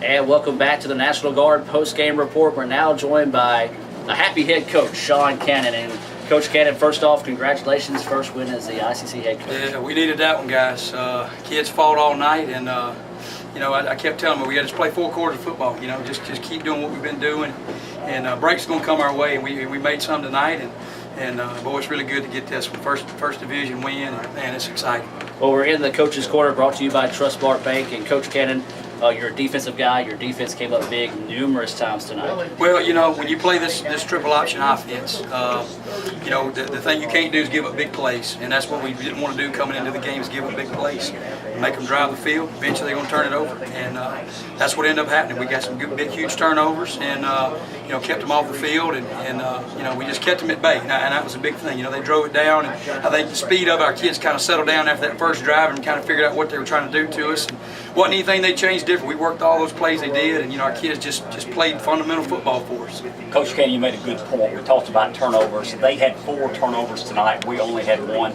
And welcome back to the National Guard post-game report. We're now joined by a happy head coach, Sean Cannon. And Coach Cannon, first off, congratulations. First win as the ICC head coach. Yeah, we needed that one, guys. Kids fought all night, and I kept telling them we got to just play 4 quarters of football. Just keep doing what we've been doing, and breaks are going to come our way. And we made some tonight, and boy, it's really good to get this first division win, and man, it's exciting. Well, we're in the Coach's Corner, brought to you by Trustmark Bank. And Coach Cannon, you're a defensive guy. Your defense came up big numerous times tonight. Well, when you play this triple option offense, the thing you can't do is give up big plays, and that's what we didn't want to do coming into the game, is give up big plays, make them drive the field. Eventually, they're going to turn it over, and that's what ended up happening. We got some good, big, huge turnovers, and kept them off the field, and we just kept them at bay, and that was a big thing. They drove it down, and I think the speed of our kids kind of settled down after that first drive and kind of figured out what they were trying to do to us. And wasn't anything they changed different. We worked all those plays they did, and our kids just played fundamental football for us. Coach Cannon, you made a good point. We talked about turnovers. They had 4 turnovers tonight. We only had 1.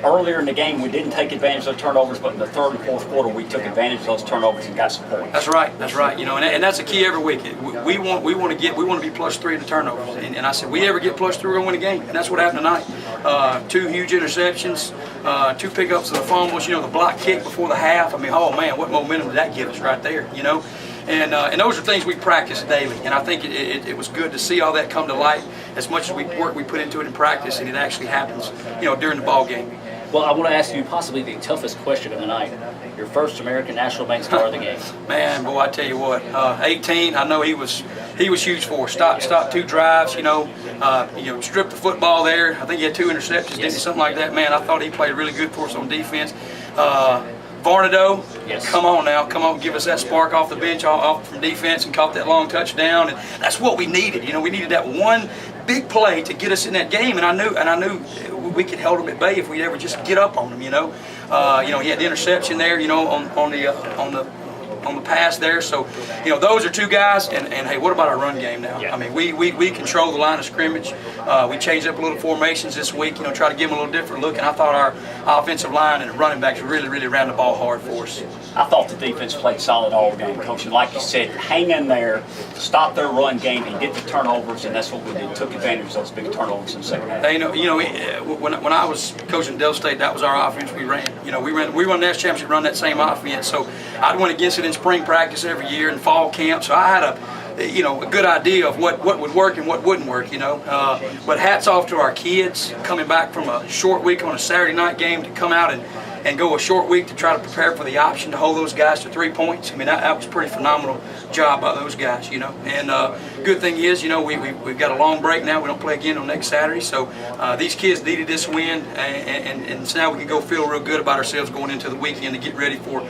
Earlier in the game, we didn't take advantage of the turnovers, but in the 3rd and 4th quarter, we took advantage of those turnovers and got some points. That's right. And that's a key every week. We want to be +3 in the turnovers. And I said, we ever get +3, we're gonna win a game. And that's what happened tonight. 2 huge interceptions, 2 pickups of the fumbles. The block kick before the half. I mean, oh man, what momentum did that give us right there? And those are things we practice daily, and I think it was good to see all that come to light. As much as we put into it in practice, and it actually happens, during the ball game. Well, I want to ask you possibly the toughest question of the night. Your first American National Bank star of the game. Man, boy, I tell you what, 18. I know he was huge for us. Stopped 2 drives. Stripped the football there. I think he had 2 interceptions, didn't he? Something like that. Man, I thought he played really good for us on defense. Varnado, yes. Come on, give us that spark off the bench, off from defense, and caught that long touchdown. And that's what we needed. We needed that one big play to get us in that game. And I knew we could hold them at bay if we ever just get up on them. He had the interception there. On the pass there, so those are 2 guys, and hey, what about our run game now? Yeah. I mean, we control the line of scrimmage. We changed up a little formations this week, try to give them a little different look, and I thought our offensive line and running backs really ran the ball hard for us. I thought the defense played solid all game, Coach. And like you said, hang in there, stop their run game, and get the turnovers, and that's what we did. Took advantage of those big turnovers in the second half. Hey, when I was coaching Del State, that was our offense we ran. We won the national championship, run that same offense. So I'd went against it in spring practice every year and fall camp. So I had a good idea of what would work and what wouldn't work. But hats off to our kids coming back from a short week on a Saturday night game to come out and go a short week to try to prepare for the option to hold those guys to 3 points. I mean, that was a pretty phenomenal job by those guys, And good thing is, we've got a long break now. We don't play again on next Saturday. So these kids needed this win, and so now we can go feel real good about ourselves going into the weekend to get ready for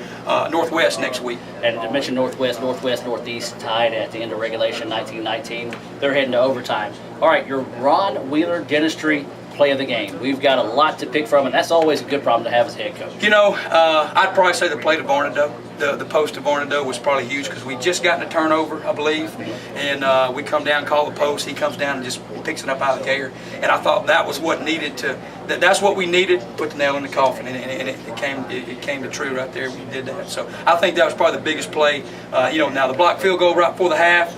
Northwest next week. And to mention Northwest, Northeast tied at the end of regulation, 19-19. They're heading to overtime. All right, your Ron Wheeler Dentistry play of the game. We've got a lot to pick from, and that's always a good problem to have as head coach. I'd probably say the play to Varnado. The post to Varnado was probably huge because we just gotten a turnover, I believe, and we come down, call the post. He comes down and just picks it up out of the air, and I thought that was what needed to. That's what we needed to put the nail in the coffin, and it came to true right there. We did that, so I think that was probably the biggest play. Now the block field goal right before the half.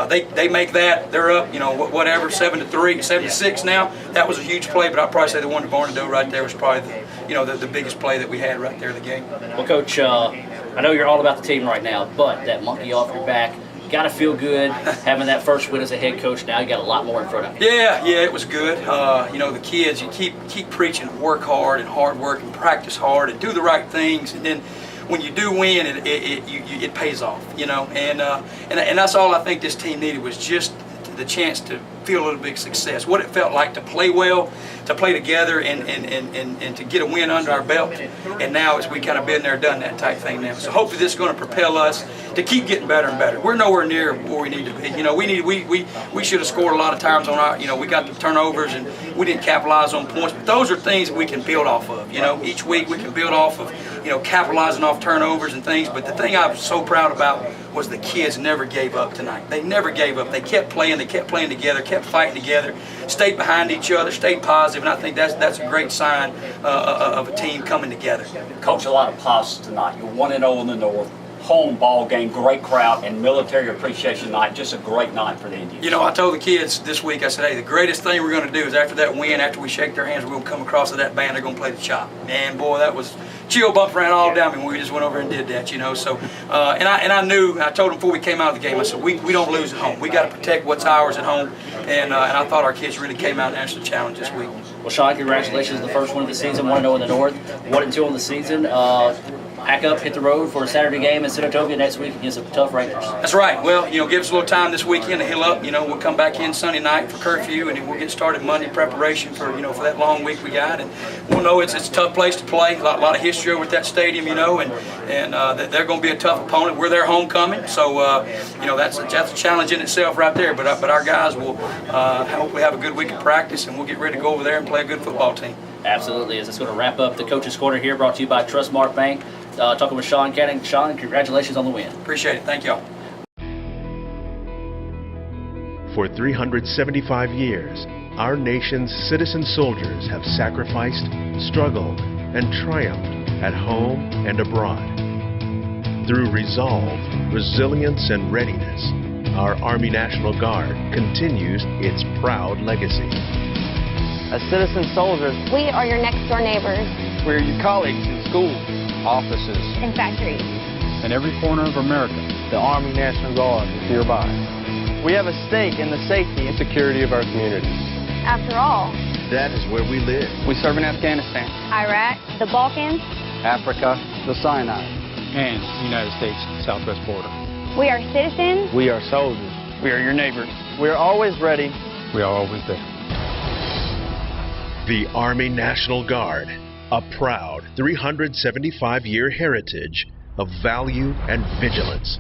They make that. They're up, whatever, 7-3, 7-6 now. That was a huge play, but I'd probably say the one to Varnado right there was probably the biggest play that we had right there in the game. Well, Coach, I know you're all about the team right now, but that monkey off your back, you got to feel good having that first win as a head coach. Now you got a lot more in front of you. Yeah, it was good. The kids, you keep preaching, work hard and hard work and practice hard and do the right things, and then when you do win, it pays off. And that's all I think this team needed was just the chance to feel a little bit of success, what it felt like to play well, to play together, and to get a win under our belt. And now as we kind of been there, done that type thing now. So hopefully this is going to propel us to keep getting better and better. We're nowhere near where we need to be. We should have scored a lot of times on our, we got the turnovers and we didn't capitalize on points. But those are things that we can build off of. Each week we can build off of, capitalizing off turnovers and things. But the thing I was so proud about was the kids never gave up tonight. They never gave up. They kept playing together, kept fighting together, stayed behind each other, stayed positive, and I think that's a great sign of a team coming together. Coach, a lot of positives tonight. You're 1-0 in the North. home ball game, great crowd, and military appreciation night. Just a great night for the Indians. You know, I told the kids this week, I said, hey, the greatest thing we're going to do is after that win, after we shake their hands, we're going to come across to that band, they're going to play the chop. Man, boy, that was chill bumps ran all down me when we just went over and did that, you know. So, and I knew, I told them before we came out of the game, I said, we don't lose at home. We got to protect what's ours at home. And I thought our kids really came out and answered the challenge this week. Well, Sean, congratulations. The first one of the season, 1-0 in the North, 1-2 on the season. Pack up, hit the road for a Saturday game in Saratoga next week against the tough Rangers. That's right. Well, you know, give us a little time this weekend to heal up. You know, we'll come back in Sunday night for curfew, and then we'll get started Monday preparation for, you know, for that long week we got. And we'll know it's a tough place to play. A lot of history over at that stadium, you know, and they're going to be a tough opponent. We're their homecoming, so you know that's a challenge in itself right there. But our guys will hopefully have a good week of practice, and we'll get ready to go over there and play a good football team. Absolutely. As it's going to wrap up the Coach's Corner here, brought to you by Trustmark Bank. Talking with Sean Canning. Sean, congratulations on the win. Appreciate it. Thank y'all. For 375 years, our nation's citizen soldiers have sacrificed, struggled, and triumphed at home and abroad. Through resolve, resilience, and readiness, our Army National Guard continues its proud legacy. As citizen soldiers, we are your next door neighbors. we're your colleagues in schools, offices, and factories. in every corner of America. The Army National Guard is hereby. We have a stake in the safety and security of our communities. After all, That is where we live. We serve in Afghanistan, Iraq, the Balkans, Africa, the Sinai, and the United States Southwest border. we are citizens. We are soldiers. We are your neighbors. We are always ready. We are always there. The Army National Guard, a proud 375-year heritage of value and vigilance.